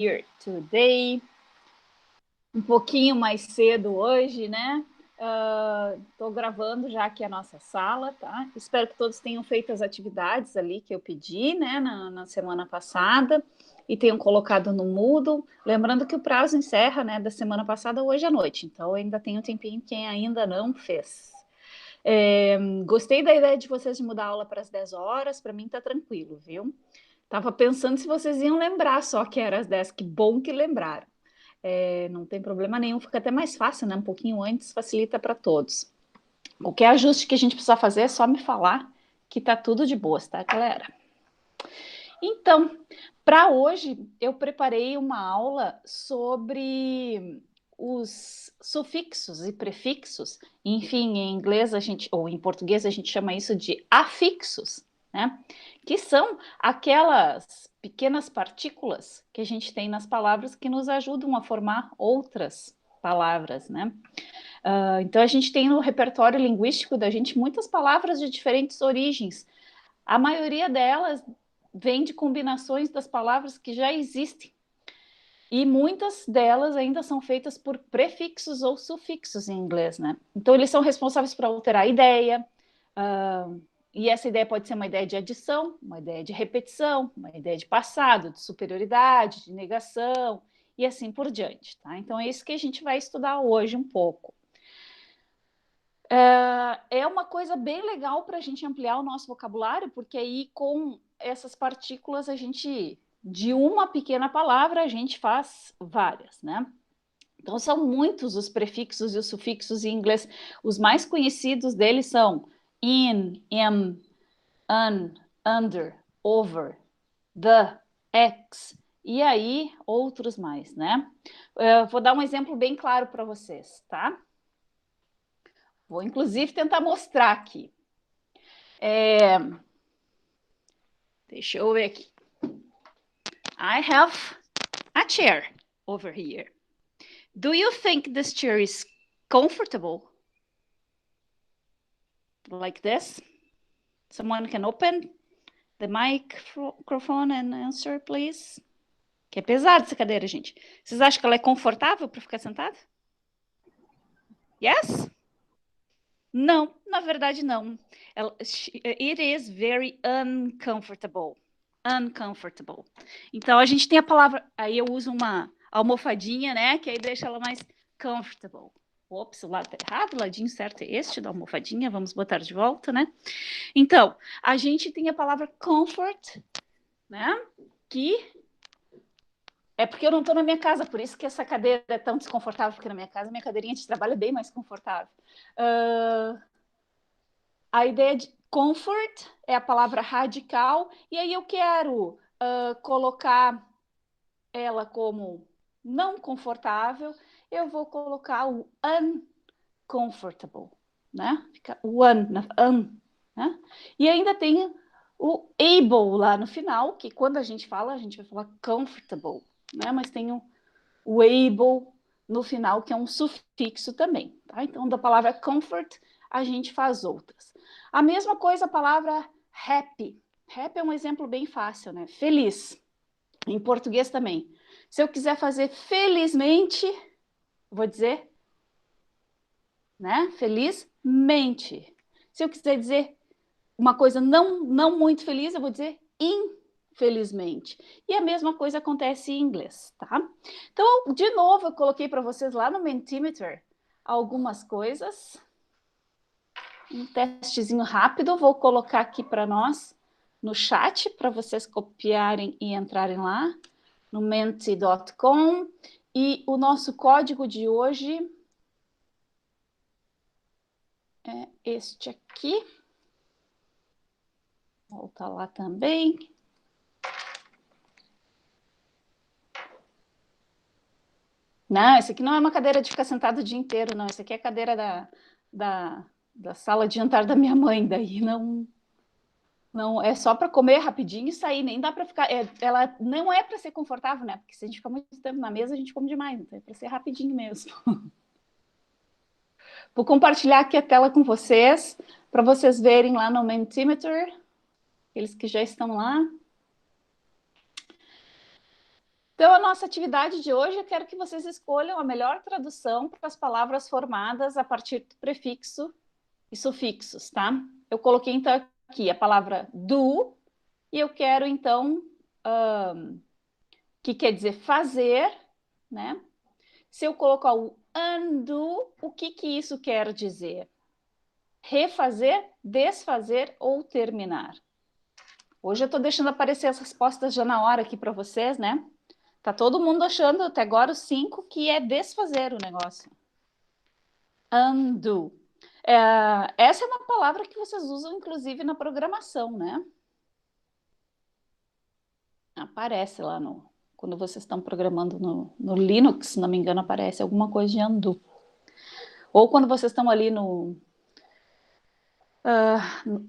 here today. Um pouquinho mais cedo hoje, né? Estou gravando já aqui a nossa sala, tá? Espero que todos tenham feito as atividades ali que eu pedi, né, na semana passada e tenham colocado no Moodle. Lembrando que o prazo encerra, né, da semana passada hoje à noite, então ainda tem um tempinho quem ainda não fez. Gostei da ideia de vocês de mudar a aula para as 10 horas, para mim tá tranquilo, viu? Tava pensando se vocês iam lembrar só que era às 10, que bom que lembraram. Não tem problema nenhum, fica até mais fácil, né? Um pouquinho antes facilita para todos. Qualquer ajuste que a gente precisar fazer é só me falar que tá tudo de boas, tá, galera? Então, para hoje eu preparei uma aula sobre os sufixos e prefixos. Enfim, em inglês ou em português a gente chama isso de afixos, né? Que são aquelas pequenas partículas que a gente tem nas palavras que nos ajudam a formar outras palavras, né? Então a gente tem no repertório linguístico da gente muitas palavras de diferentes origens. A maioria delas vem de combinações das palavras que já existem. E muitas delas ainda são feitas por prefixos ou sufixos em inglês, né? Então eles são responsáveis por alterar a ideia, e essa ideia pode ser uma ideia de adição, uma ideia de repetição, uma ideia de passado, de superioridade, de negação, e assim por diante, tá? Então é isso que a gente vai estudar hoje um pouco. É uma coisa bem legal para a gente ampliar o nosso vocabulário, porque aí com essas partículas a gente, de uma pequena palavra, a gente faz várias, né? Então são muitos os prefixos e os sufixos em inglês. Os mais conhecidos deles são in, am, un, under, over, the, ex, e aí outros mais, né? Vou dar um exemplo bem claro para vocês, tá? Vou inclusive tentar mostrar aqui. Deixa eu ver aqui. I have a chair over here. Do you think this chair is comfortable? Like this? Someone can open the microphone and answer, please. Que é pesada essa cadeira, gente. Vocês acham que ela é confortável para ficar sentada? Yes? Não, na verdade não. It is very uncomfortable. Uncomfortable. Então a gente tem a palavra, aí eu uso uma almofadinha, né, que aí deixa ela mais comfortable. Ops, o lado tá errado, o ladinho certo é este da almofadinha, vamos botar de volta, né? Então, a gente tem a palavra comfort, né, que é porque eu não estou na minha casa, por isso que essa cadeira é tão desconfortável, porque na minha casa minha cadeirinha de trabalho é bem mais confortável. A ideia de comfort é a palavra radical, e aí eu quero colocar ela como não confortável, eu vou colocar o uncomfortable, né? Fica o né? E ainda tem o able lá no final, que quando a gente fala, a gente vai falar comfortable, né? Mas tem o able no final, que é um sufixo também, tá? Então, da palavra comfort, a gente faz outras. A mesma coisa a palavra happy. Happy é um exemplo bem fácil, né? Feliz. Em português também. Se eu quiser fazer felizmente, vou dizer, né? Felizmente. Se eu quiser dizer uma coisa não muito feliz, eu vou dizer infelizmente. E a mesma coisa acontece em inglês, tá? Então, de novo, eu coloquei para vocês lá no Mentimeter algumas coisas. Um testezinho rápido, vou colocar aqui para nós no chat, para vocês copiarem e entrarem lá, no menti.com. E o nosso código de hoje é este aqui. Vou voltar lá também. Não, esse aqui não é uma cadeira de ficar sentado o dia inteiro, não. Esse aqui é a cadeira da sala de jantar da minha mãe, daí não é só para comer rapidinho e sair, nem dá para ficar. Ela não é para ser confortável, né? Porque se a gente ficar muito tempo na mesa, a gente come demais, então é para ser rapidinho mesmo. Vou compartilhar aqui a tela com vocês, para vocês verem lá no Mentimeter, aqueles que já estão lá. Então, a nossa atividade de hoje, eu quero que vocês escolham a melhor tradução para as palavras formadas a partir do prefixo e sufixos, tá? Eu coloquei, então, aqui a palavra do, e eu quero, então, que quer dizer fazer, né? Se eu colocar o undo, o que isso quer dizer? Refazer, desfazer ou terminar? Hoje eu estou deixando aparecer as respostas já na hora aqui para vocês, né? Tá todo mundo achando até agora os 5 que é desfazer o negócio. Undo. Essa é uma palavra que vocês usam, inclusive, na programação, né? Aparece lá quando vocês estão programando no Linux, se não me engano, aparece alguma coisa de undo. Ou quando vocês estão ali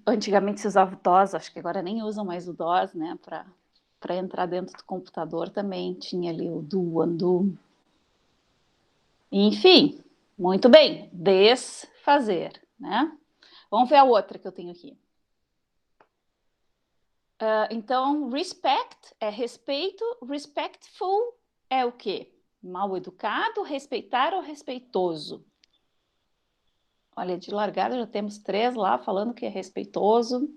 antigamente se usava o DOS, acho que agora nem usam mais o DOS, né? Para entrar dentro do computador também tinha ali o do, undo. Enfim, muito bem, desfazer, né? Vamos ver a outra que eu tenho aqui. Então, respect é respeito, respectful é o quê? Mal educado, respeitar ou respeitoso? Olha, de largada já temos 3 lá falando que é respeitoso.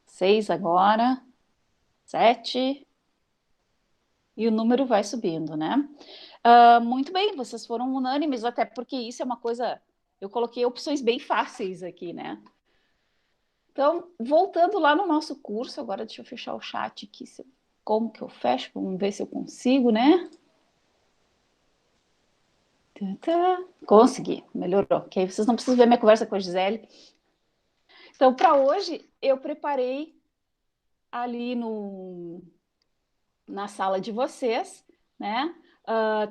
6 agora. 7. E o número vai subindo, né? Muito bem, vocês foram unânimes, até porque isso é uma coisa... Eu coloquei opções bem fáceis aqui, né? Então, voltando lá no nosso curso, agora deixa eu fechar o chat aqui. Como que eu fecho? Vamos ver se eu consigo, né? Consegui, melhorou. Que aí vocês não precisam ver minha conversa com a Gisele. Então, para hoje, eu preparei ali na sala de vocês, né?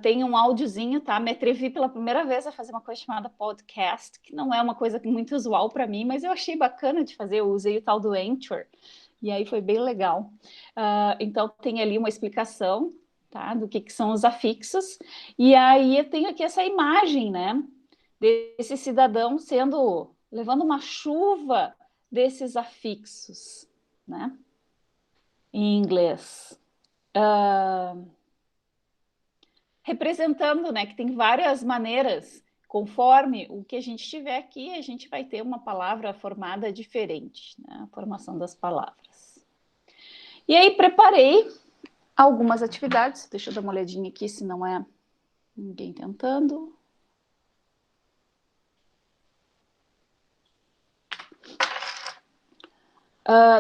Tem um áudiozinho, tá? Me atrevi pela primeira vez a fazer uma coisa chamada podcast, que não é uma coisa muito usual para mim, mas eu achei bacana de fazer. Eu usei o tal do Anchor, e aí foi bem legal. Então, tem ali uma explicação, tá? Do que são os afixos. E aí eu tenho aqui essa imagem, né? Desse cidadão levando uma chuva desses afixos, né? Em inglês. Representando, né, que tem várias maneiras, conforme o que a gente tiver aqui, a gente vai ter uma palavra formada diferente, né, a formação das palavras. E aí preparei algumas atividades, deixa eu dar uma olhadinha aqui se não é ninguém tentando.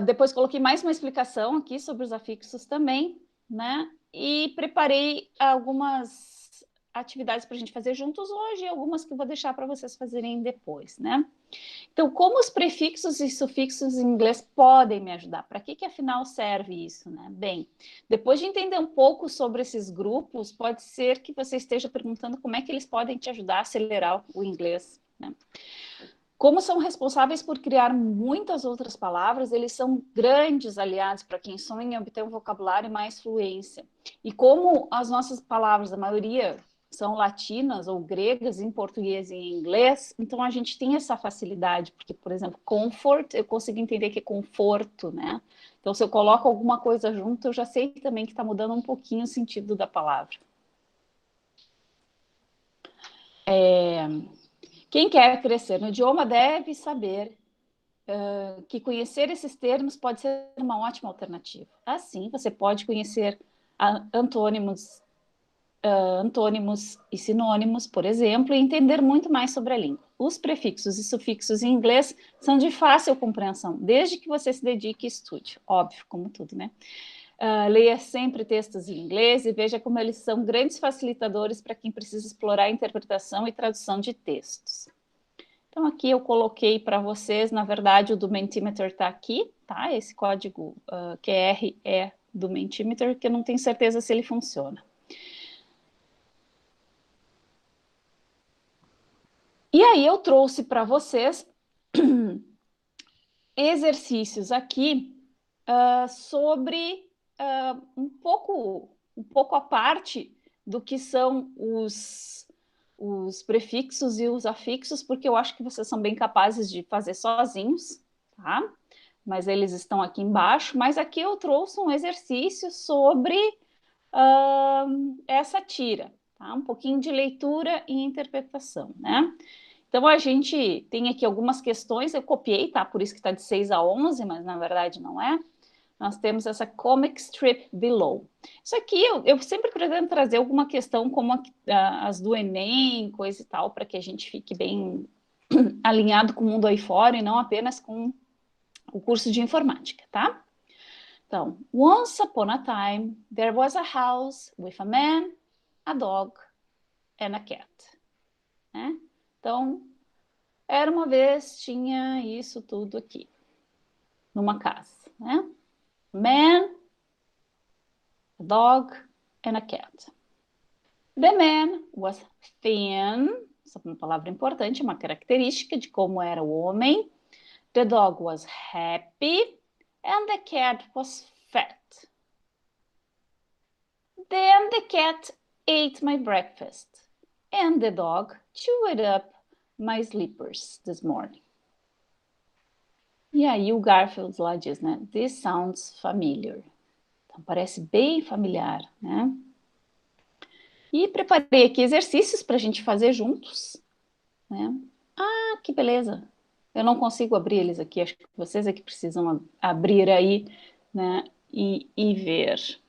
Depois coloquei mais uma explicação aqui sobre os afixos também, né? E preparei algumas atividades para a gente fazer juntos hoje e algumas que eu vou deixar para vocês fazerem depois, né? Então, como os prefixos e sufixos em inglês podem me ajudar? Para que afinal serve isso, né? Bem, depois de entender um pouco sobre esses grupos, pode ser que você esteja perguntando como é que eles podem te ajudar a acelerar o inglês, né? Como são responsáveis por criar muitas outras palavras, eles são grandes aliados para quem sonha em obter um vocabulário e mais fluência. E como as nossas palavras, a maioria são latinas ou gregas em português e em inglês, então a gente tem essa facilidade, porque, por exemplo, comfort, eu consigo entender que é conforto, né? Então, se eu coloco alguma coisa junto, eu já sei também que está mudando um pouquinho o sentido da palavra. Quem quer crescer no idioma deve saber que conhecer esses termos pode ser uma ótima alternativa. Assim, você pode conhecer antônimos e sinônimos, por exemplo, e entender muito mais sobre a língua. Os prefixos e sufixos em inglês são de fácil compreensão, desde que você se dedique e estude. Óbvio, como tudo, né? Leia sempre textos em inglês e veja como eles são grandes facilitadores para quem precisa explorar a interpretação e tradução de textos. Então, aqui eu coloquei para vocês, na verdade, o do Mentimeter está aqui, tá? Esse código QR é do Mentimeter, que eu não tenho certeza se ele funciona. E aí eu trouxe para vocês exercícios aqui sobre um pouco a parte do que são os prefixos e os afixos, porque eu acho que vocês são bem capazes de fazer sozinhos, tá? mas eles estão aqui embaixo. Mas aqui eu trouxe um exercício sobre essa tira, tá? Um pouquinho de leitura e interpretação, né? Então, a gente tem aqui algumas questões, eu copiei, tá? Por isso que está de 6 a 11, mas na verdade não é. Nós temos essa comic strip below. Isso aqui, eu sempre pretendo trazer alguma questão como as do Enem, coisa e tal, para que a gente fique bem alinhado com o mundo aí fora e não apenas com o curso de informática, tá? Então, once upon a time, there was a house with a man, a dog and a cat. Né? Então, era uma vez, tinha isso tudo aqui, numa casa, né? Man, a dog and a cat. The man was thin, essa é uma palavra importante, uma característica de como era o homem. The dog was happy and the cat was fat. Then the cat ate my breakfast and the dog chewed up my slippers this morning. E aí o Garfield lá diz, né? This sounds familiar. Então parece bem familiar, né? E preparei aqui exercícios para a gente fazer juntos, né? Ah, que beleza! Eu não consigo abrir eles aqui, acho que vocês é que precisam abrir aí, né? E ver.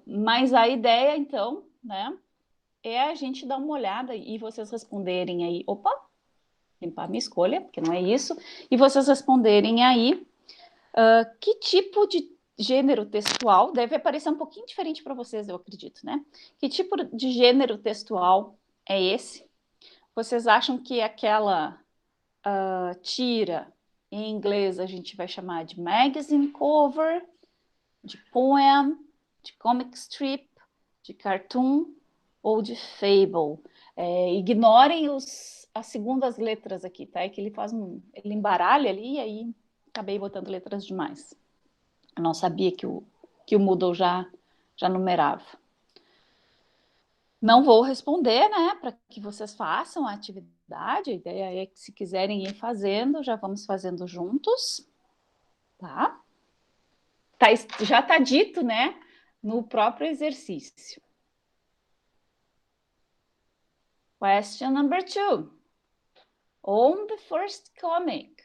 Mas a ideia, então, né? É a gente dar uma olhada e vocês responderem aí. Opa! Limpar minha escolha, porque não é isso. E vocês responderem aí que tipo de gênero textual deve aparecer um pouquinho diferente para vocês, eu acredito, né? Que tipo de gênero textual é esse? Vocês acham que aquela tira em inglês a gente vai chamar de magazine cover, de poem, de comic strip, de cartoon ou de fable? Ignorem as segundas letras aqui, tá? É que ele embaralha ali e aí acabei botando letras demais. Eu não sabia que o Moodle já numerava. Não vou responder, né, para que vocês façam a atividade. A ideia é que, se quiserem ir fazendo, já vamos fazendo juntos, tá? Já está dito, né, no próprio exercício. Question number 2. On the first comic,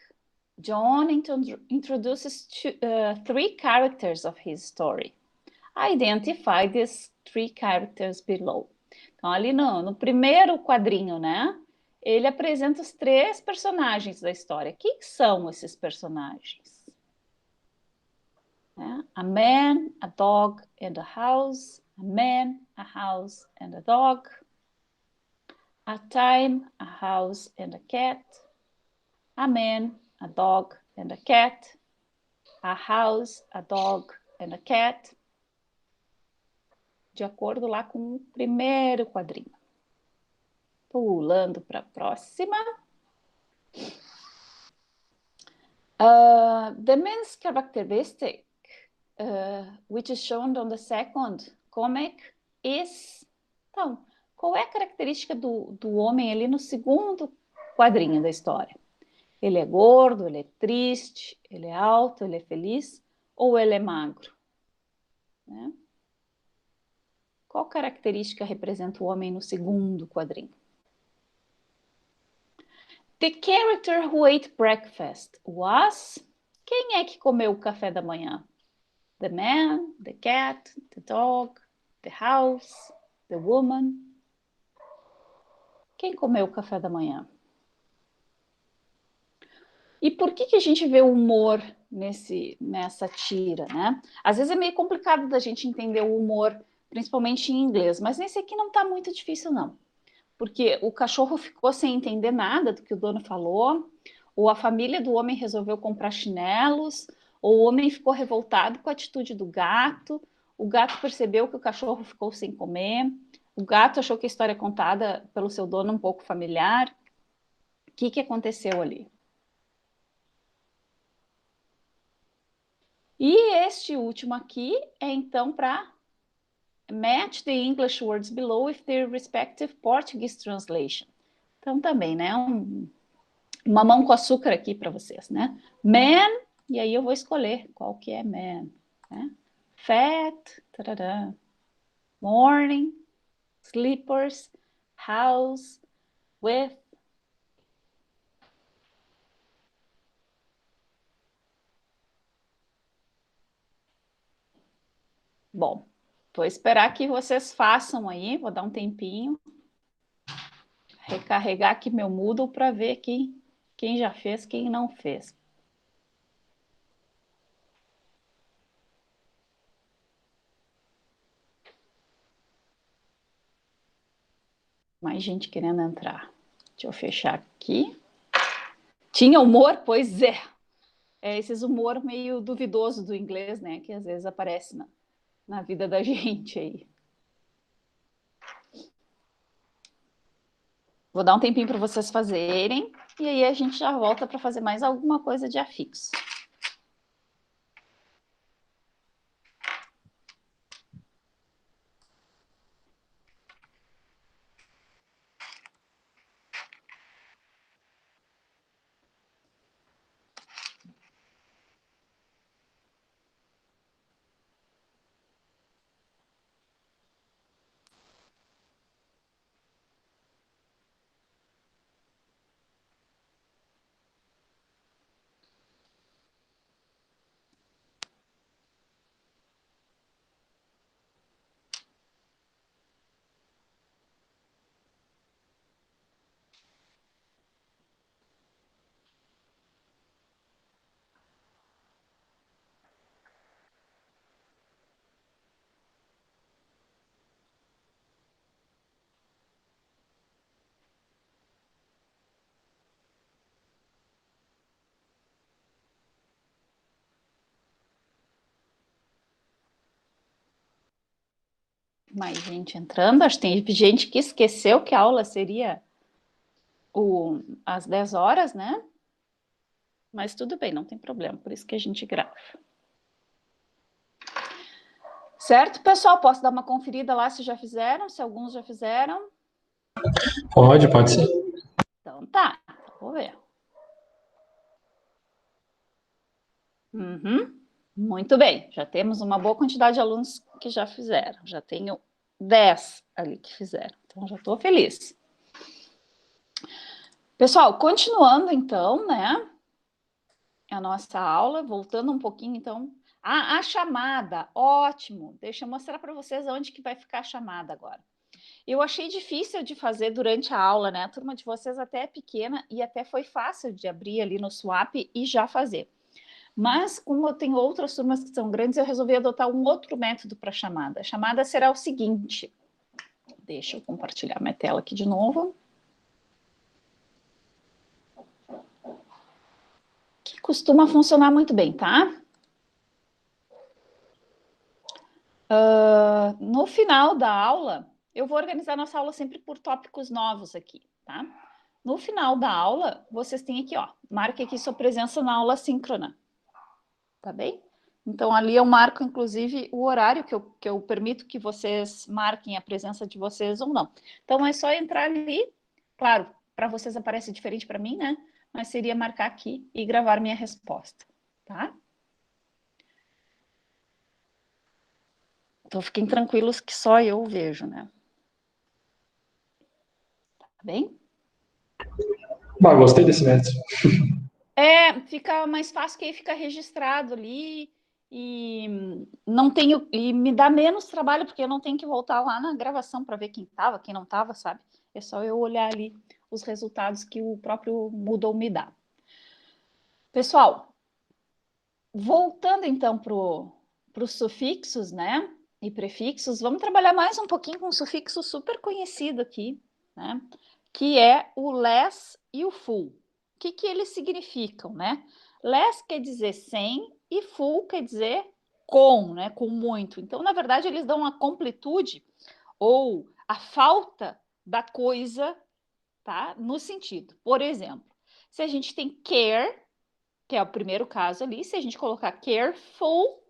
John introduces 3 characters of his story. Identify these 3 characters below. Então, ali no primeiro quadrinho, né? Ele apresenta os 3 personagens da história. Quem são esses personagens? A man, a dog and a house. A man, a house and a dog. A time, a house and a cat. A man, a dog and a cat. A house, a dog and a cat. De acordo lá com o primeiro quadrinho. Pulando para a próxima. The man's characteristic, which is shown on the second comic, is... Então, qual é a característica do homem ali no segundo quadrinho da história? Ele é gordo, ele é triste, ele é alto, ele é feliz ou ele é magro? Né? Qual característica representa o homem no segundo quadrinho? The character who ate breakfast was... Quem é que comeu o café da manhã? The man, the cat, the dog, the house, the woman. Quem comeu o café da manhã? E por que a gente vê o humor nessa tira, né? Às vezes é meio complicado da gente entender o humor, principalmente em inglês, mas nesse aqui não está muito difícil, não. Porque o cachorro ficou sem entender nada do que o dono falou, ou a família do homem resolveu comprar chinelos, ou o homem ficou revoltado com a atitude do gato, o gato percebeu que o cachorro ficou sem comer, o gato achou que a história contada pelo seu dono um pouco familiar. O que aconteceu ali? E este último aqui é então para match the English words below with their respective Portuguese translation. Então também, né, mamão com açúcar aqui para vocês, né? Man, e aí eu vou escolher qual que é man, né? Fat, tarará. Morning, slippers, house, with. Bom, vou esperar que vocês façam aí, vou dar um tempinho, recarregar aqui meu Moodle para ver quem já fez, quem não fez. Mais gente querendo entrar. Deixa eu fechar aqui. Tinha humor? Pois é. É esses humor meio duvidoso do inglês, né? Que às vezes aparece na vida da gente aí. Vou dar um tempinho para vocês fazerem e aí a gente já volta para fazer mais alguma coisa de afixo. Mais gente entrando. Acho que tem gente que esqueceu que a aula seria às 10 horas, né? Mas tudo bem, não tem problema, por isso que a gente grava. Certo, pessoal? Posso dar uma conferida lá se já fizeram, se alguns já fizeram? Pode ser. Então tá, vou ver. Uhum. Muito bem, já temos uma boa quantidade de alunos que já fizeram. Já tenho 10 ali que fizeram, então já estou feliz. Pessoal, continuando então, né? A nossa aula, voltando um pouquinho então. A chamada, ótimo. Deixa eu mostrar para vocês onde que vai ficar a chamada agora. Eu achei difícil de fazer durante a aula, né? A turma de vocês até é pequena e até foi fácil de abrir ali no Swap e já fazer. Mas, como eu tenho outras turmas que são grandes, eu resolvi adotar um outro método para a chamada. A chamada será o seguinte. Deixa eu compartilhar minha tela aqui de novo. Que costuma funcionar muito bem, tá? No final da aula, eu vou organizar nossa aula sempre por tópicos novos aqui, tá? No final da aula, vocês têm aqui, ó, marque aqui sua presença na aula síncrona, tá bem? Então, ali eu marco, inclusive, o horário que eu permito que vocês marquem a presença de vocês ou não. Então, é só entrar ali, claro, para vocês aparece diferente para mim, né? Mas seria marcar aqui e gravar minha resposta, tá? Então, fiquem tranquilos que só eu vejo, né? Tá bem? Bah, gostei desse método. Fica mais fácil que aí fica registrado ali e não tenho e me dá menos trabalho porque eu não tenho que voltar lá na gravação para ver quem estava, quem não estava, sabe? É só eu olhar ali os resultados que o próprio Moodle me dá. Pessoal, voltando então para os sufixos, né? E prefixos, vamos trabalhar mais um pouquinho com um sufixo super conhecido aqui, né? Que é o less e o full. O que eles significam, né? Less quer dizer sem e full quer dizer com, né? Com muito. Então, na verdade, eles dão a completude ou a falta da coisa, tá? No sentido. Por exemplo, se a gente tem care, que é o primeiro caso ali, se a gente colocar careful,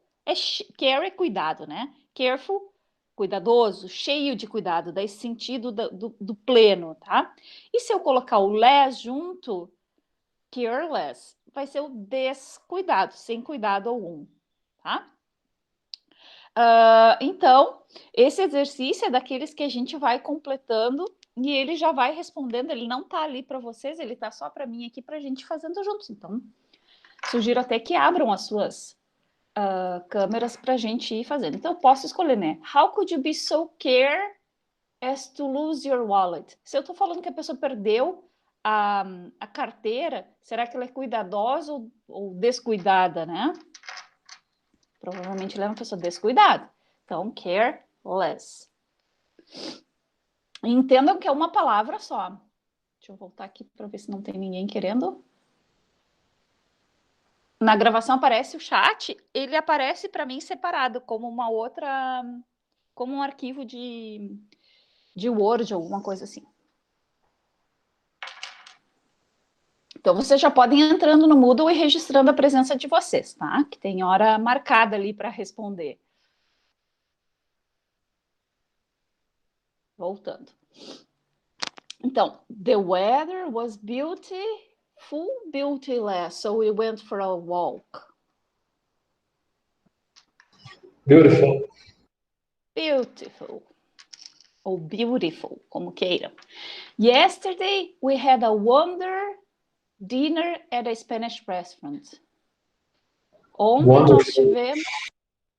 care é cuidado, né? Careful, cuidadoso, cheio de cuidado, dá esse sentido do pleno, tá? E se eu colocar o less junto, careless vai ser o descuidado, sem cuidado algum, tá? Então, esse exercício é daqueles que a gente vai completando e ele já vai respondendo, ele não tá ali para vocês, ele tá só para mim aqui para a gente fazendo juntos. Então, sugiro até que abram as suas câmeras para a gente ir fazendo. Então, eu posso escolher, né? How could you be so care as to lose your wallet? Se eu estou falando que a pessoa perdeu a carteira, será que ela é cuidadosa ou descuidada, né? Provavelmente ela é uma pessoa descuidada. Então, careless. Entendam que é uma palavra só. Deixa eu voltar aqui para ver se não tem ninguém querendo. Na gravação aparece o chat, ele aparece para mim separado, como uma outra, como um arquivo de Word, alguma coisa assim. Então, vocês já podem ir entrando no Moodle e registrando a presença de vocês, tá? Que tem hora marcada ali para responder. Voltando. Então, the weather was beautyless, so we went for a walk. Beautiful. Beautiful. Ou beautiful, como queiram. Yesterday, we had a wonder dinner at a Spanish restaurant. Ontem Wonderful. nós tivemos,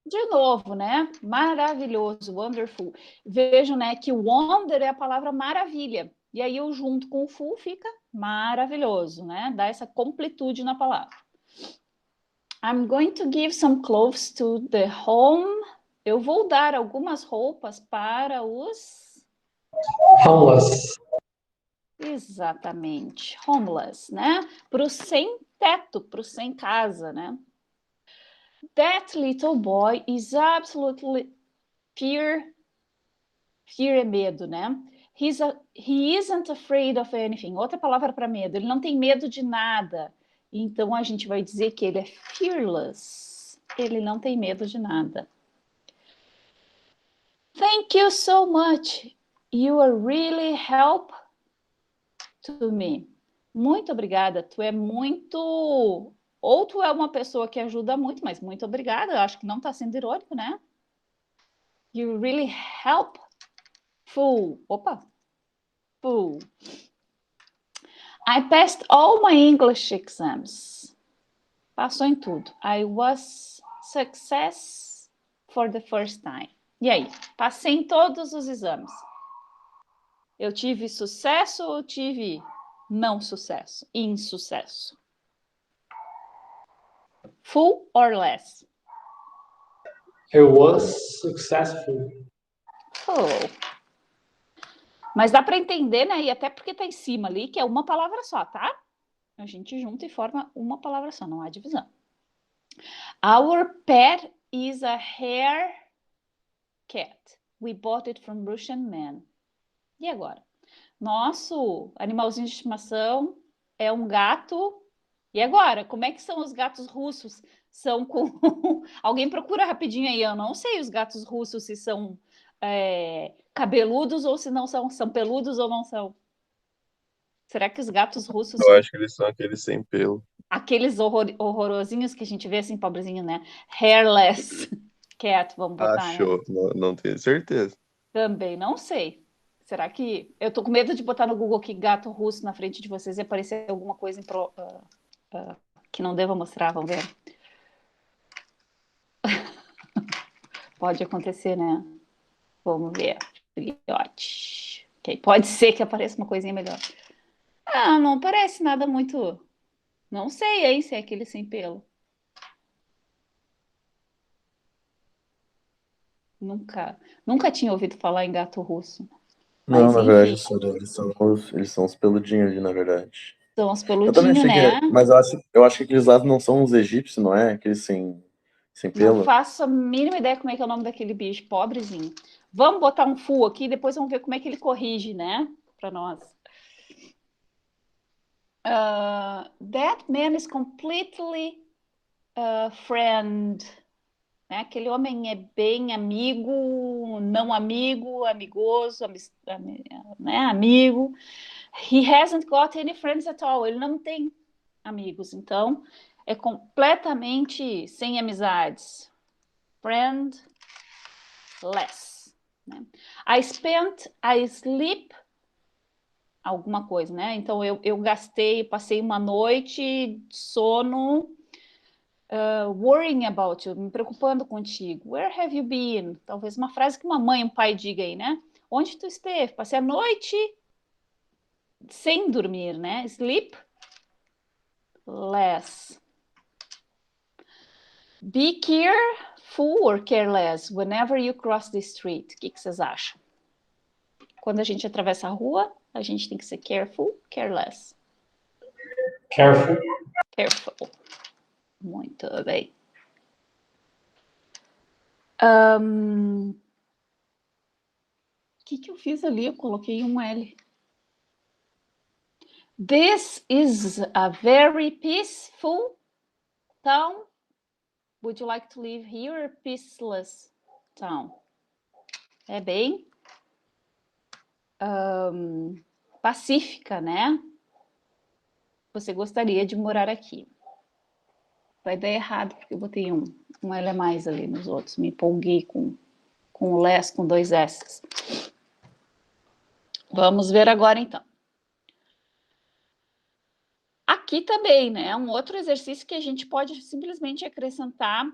de novo, né? Maravilhoso, wonderful. Vejam, né, que wonder é a palavra maravilha. E aí eu junto com o full fica maravilhoso, né? Dá essa completude na palavra. I'm going to give some clothes to the home. Eu vou dar algumas roupas para os... Homeless. Exatamente, homeless, né? Para o sem teto, para o sem casa, né? That little boy is absolutely fear é medo, né? He isn't afraid of anything. Outra palavra para medo. Ele não tem medo de nada. Então a gente vai dizer que ele é fearless. Ele não tem medo de nada. Thank you so much. You are really help to me. Muito obrigada. Tu é muito... Ou tu é uma pessoa que ajuda muito, mas muito obrigada. Eu acho que não está sendo irônico, né? You really help. Full. Opa. Full. I passed all my English exams. Passou em tudo. I was success for the first time. E aí? Passei em todos os exames. Eu tive sucesso ou tive não sucesso? Insucesso. Full or less? I was successful. Full. Mas dá para entender, né? E até porque tá em cima ali, que é uma palavra só, tá? A gente junta e forma uma palavra só, não há divisão. Our pet is a hair cat. We bought it from Russian man. E agora? Nosso animalzinho de estimação é um gato. E agora? Como é que são os gatos russos? São com... Alguém procura rapidinho aí. Eu não sei os gatos russos se são cabeludos ou se não são. São peludos ou não são? Será que os gatos russos Eu são acho que eles são aqueles sem pelo. aqueles horrorosinhos que a gente vê assim, pobrezinho, né? Hairless cat, vamos botar, né? Achou, não tenho certeza. Também não sei. Será que... Eu tô com medo de botar no Google aqui gato russo na frente de vocês e aparecer alguma coisa que não deva mostrar, vamos ver. Pode acontecer, né? Vamos ver. Filhote. Okay. Pode ser que apareça uma coisinha melhor. Ah, não parece nada muito... Não sei, hein, se é aquele sem pelo. Nunca tinha ouvido falar em gato russo. Não, Mas, na enfim, verdade, eles são os peludinhos ali, na verdade. são os Eu também peludinhos, achei né? mas eu acho que aqueles lá não são os egípcios, não é? Aqueles sem Não pelo. faço a mínima ideia como é que é o nome daquele bicho, pobrezinho. Vamos botar um full aqui, depois vamos ver como é que ele corrige, né? Para nós. That man is completely friend. Né? Aquele homem é bem amigo, não amigo, amigoso, né? Amigo. He hasn't got any friends at all. Ele não tem amigos. Então, é completamente sem amizades. Friendless. Né? I sleep, alguma coisa, né? Então, eu passei uma noite de sono, worrying about you, me preocupando contigo. Where have you been? Talvez uma frase que uma mãe e um pai diga aí, né? Onde tu esteve? Passei a noite sem dormir, né? Sleep less. Be careful or careless whenever you cross the street. O que vocês acham? Quando a gente atravessa a rua, a gente tem que ser careful, careless. Careful. Careful. Muito bem. O que eu fiz ali? Eu coloquei um L. This is a very peaceful town. Would you like to live here? Peaceless town. É bem pacífica, né? Você gostaria de morar aqui. Vai dar errado, porque eu botei um L a mais ali nos outros. Me empolguei com o less, com 2 S. Vamos ver agora, então. Aqui também, né? Um outro exercício que a gente pode simplesmente acrescentar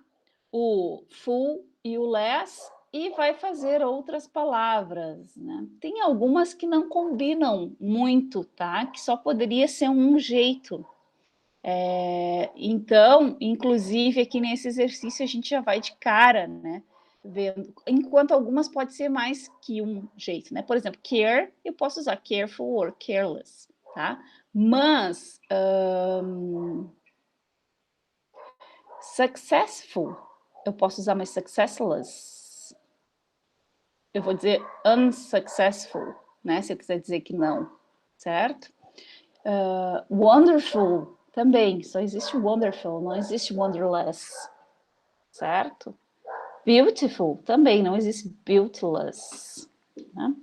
o full e o less e vai fazer outras palavras, né? Tem algumas que não combinam muito, tá? Que só poderia ser um jeito. Então, inclusive, aqui nesse exercício a gente já vai de cara, né? Vendo, enquanto algumas pode ser mais que um jeito, né? Por exemplo, care, eu posso usar careful or careless, tá? Mas successful, eu posso usar mais successless. Eu vou dizer unsuccessful, né? Se eu quiser dizer que não, certo? Wonderful, também, só existe wonderful, não existe wonderless, certo? Beautiful, também, não existe beautyless, né?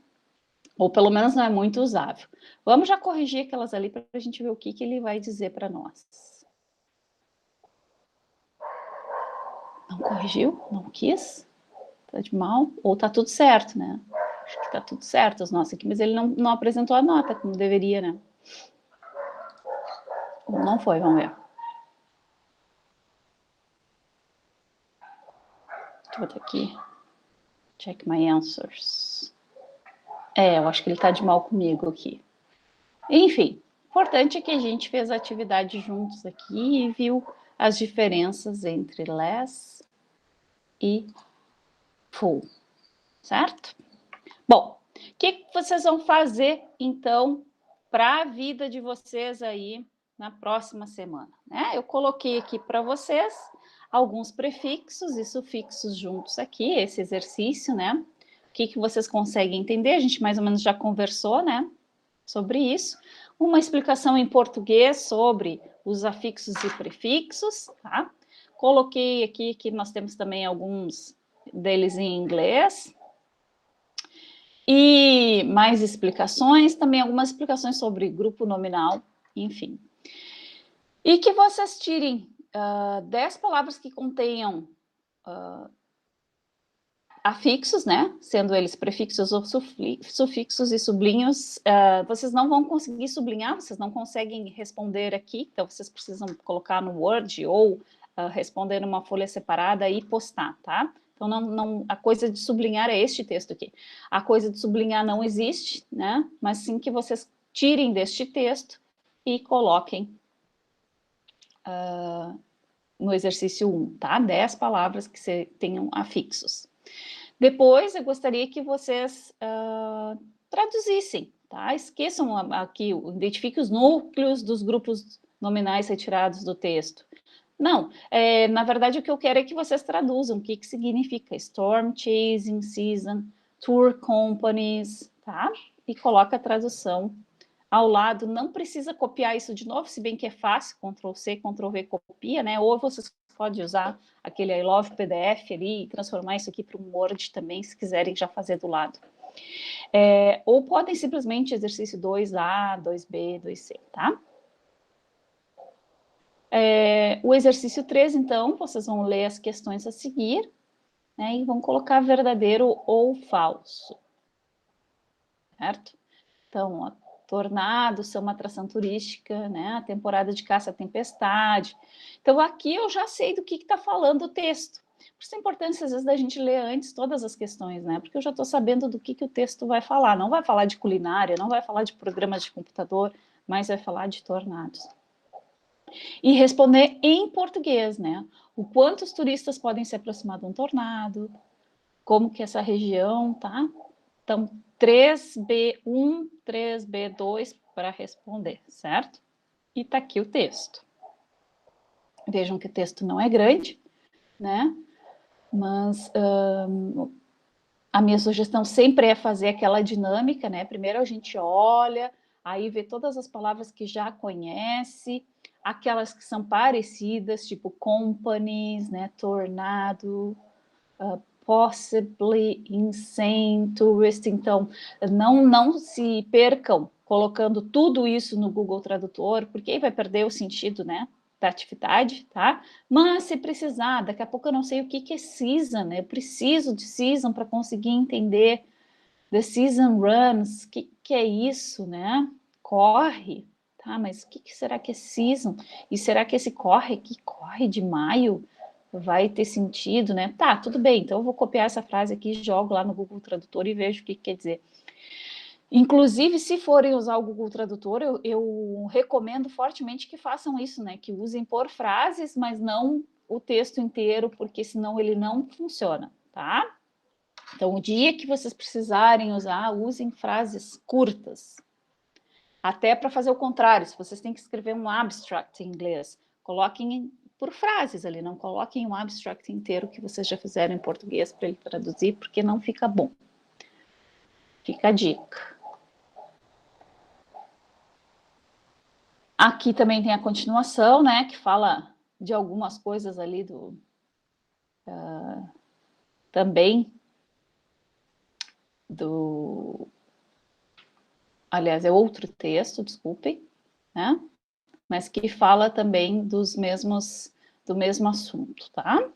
Ou pelo menos não é muito usável. Vamos já corrigir aquelas ali para a gente ver o que ele vai dizer para nós. Não corrigiu? Não quis? Tá de mal? Ou tá tudo certo, né? Acho que tá tudo certo as nossas aqui, mas ele não apresentou a nota como deveria, né? Ou não foi, vamos ver. Deixa eu botar aqui. Check my answers. Eu acho que ele tá de mal comigo aqui. Enfim, importante é que a gente fez a atividade juntos aqui e viu as diferenças entre less e full, certo? Bom, o que vocês vão fazer, então, para a vida de vocês aí na próxima semana, né? Eu coloquei aqui para vocês alguns prefixos e sufixos juntos aqui, esse exercício, né? O que vocês conseguem entender? A gente mais ou menos já conversou, né? Sobre isso. Uma explicação em português sobre os afixos e prefixos, tá? Coloquei aqui que nós temos também alguns deles em inglês. E mais explicações, também algumas explicações sobre grupo nominal, enfim. E que vocês tirem 10 palavras que contenham afixos, né? Sendo eles prefixos ou sufixos e sublinhos. Vocês não vão conseguir sublinhar, vocês não conseguem responder aqui, então vocês precisam colocar no Word ou responder numa folha separada e postar, tá? Então, a coisa de sublinhar é este texto aqui. A coisa de sublinhar não existe, né? Mas sim que vocês tirem deste texto e coloquem no exercício 1, tá? 10 palavras que tenham afixos. Depois, eu gostaria que vocês traduzissem, tá? Esqueçam aqui, identifique os núcleos dos grupos nominais retirados do texto. Não, na verdade o que eu quero é que vocês traduzam o que significa storm chasing season, tour companies, tá? E coloca a tradução ao lado, não precisa copiar isso de novo, se bem que é fácil, Ctrl+C, Ctrl+V, copia, né? Ou vocês podem usar aquele I Love PDF ali e transformar isso aqui para um Word também, se quiserem já fazer do lado. Ou podem simplesmente exercício 2A, 2B, 2C, tá? O exercício 3, então, vocês vão ler as questões a seguir, né, e vão colocar verdadeiro ou falso, certo? Então, ó, tornados são uma atração turística, né? A temporada de caça à tempestade. Então, aqui eu já sei do que está falando o texto. Por isso a importância, às vezes, da gente ler antes todas as questões, né? Porque eu já estou sabendo do que o texto vai falar. Não vai falar de culinária, não vai falar de programas de computador, mas vai falar de tornados. E responder em português, né? O quanto os turistas podem se aproximar de um tornado, como que essa região, tá? Então, 3B1, 3B2 para responder, certo? E tá aqui o texto. Vejam que o texto não é grande, né? Mas a minha sugestão sempre é fazer aquela dinâmica, né? Primeiro a gente olha, aí vê todas as palavras que já conhece, aquelas que são parecidas, tipo companies, né? Tornado, possibly insane tourist. Então, não se percam colocando tudo isso no Google Tradutor, porque aí vai perder o sentido, né, da atividade, tá? Mas se precisar, daqui a pouco eu não sei o que é season, né? Eu preciso de season para conseguir entender the season runs, o que é isso, né? Corre, tá? Mas o que será que é season? E será que esse corre que corre de maio vai ter sentido, né? Tá, tudo bem, então eu vou copiar essa frase aqui, jogo lá no Google Tradutor e vejo o que quer dizer. Inclusive, se forem usar o Google Tradutor, eu recomendo fortemente que façam isso, né? Que usem por frases, mas não o texto inteiro, porque senão ele não funciona, tá? Então, o dia que vocês precisarem usar, usem frases curtas. Até para fazer o contrário, se vocês têm que escrever um abstract em inglês, coloquem por frases ali, não coloquem um abstract inteiro que vocês já fizeram em português para ele traduzir, porque não fica bom. Fica a dica. Aqui também tem a continuação, né, que fala de algumas coisas ali também aliás, é outro texto, desculpem, né, mas que fala também do mesmo assunto, tá?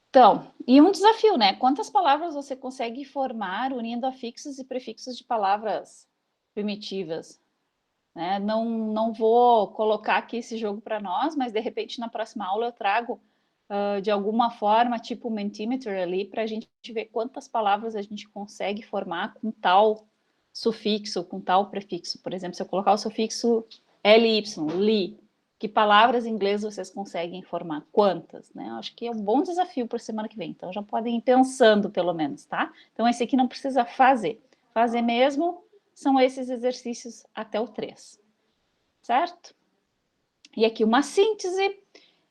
Então, e um desafio, né? Quantas palavras você consegue formar unindo afixos e prefixos de palavras primitivas? Né? Não vou colocar aqui esse jogo para nós, mas de repente na próxima aula eu trago de alguma forma, tipo Mentimeter ali, para a gente ver quantas palavras a gente consegue formar com tal sufixo, com tal prefixo. Por exemplo, se eu colocar o sufixo ly, li, que palavras em inglês vocês conseguem formar? Quantas? Né? Acho que é um bom desafio para a semana que vem. Então, já podem ir pensando, pelo menos, tá? Então, esse aqui não precisa fazer. Fazer mesmo são esses exercícios até o 3. Certo? E aqui uma síntese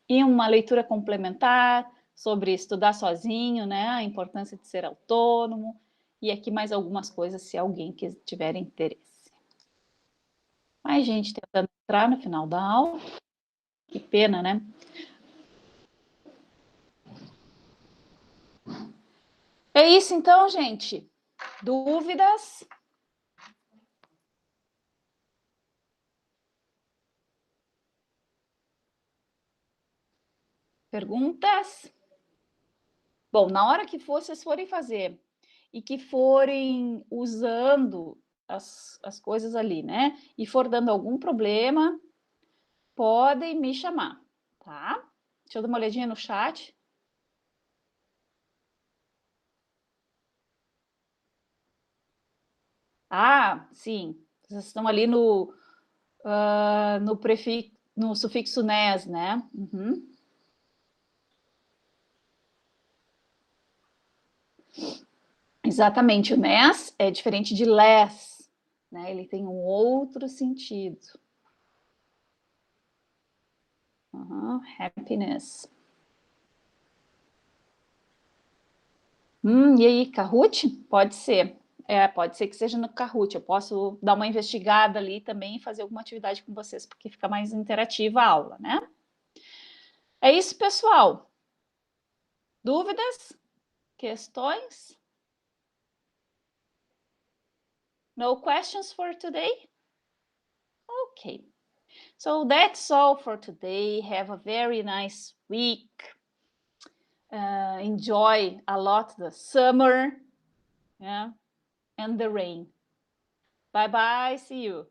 e uma leitura complementar sobre estudar sozinho, né? A importância de ser autônomo. E aqui mais algumas coisas, se alguém tiver interesse. Mais gente tentando entrar no final da aula. Que pena, né? É isso então, gente. Dúvidas? Perguntas? Bom, na hora que vocês forem fazer e que forem usando as coisas ali, né? E for dando algum problema, podem me chamar, tá? Deixa eu dar uma olhadinha no chat. Ah, sim. Vocês estão ali no sufixo -nes, né? Uhum. Exatamente. O -nes é diferente de less, né? Ele tem um outro sentido. Happiness. E aí, Kahoot? Pode ser. Pode ser que seja no Kahoot. Eu posso dar uma investigada ali também e fazer alguma atividade com vocês, porque fica mais interativa a aula, né? É isso, pessoal. Dúvidas? Questões? No questions for today? Ok. So that's all for today. Have a very nice week. Enjoy a lot the summer, yeah, and the rain. Bye-bye. See you.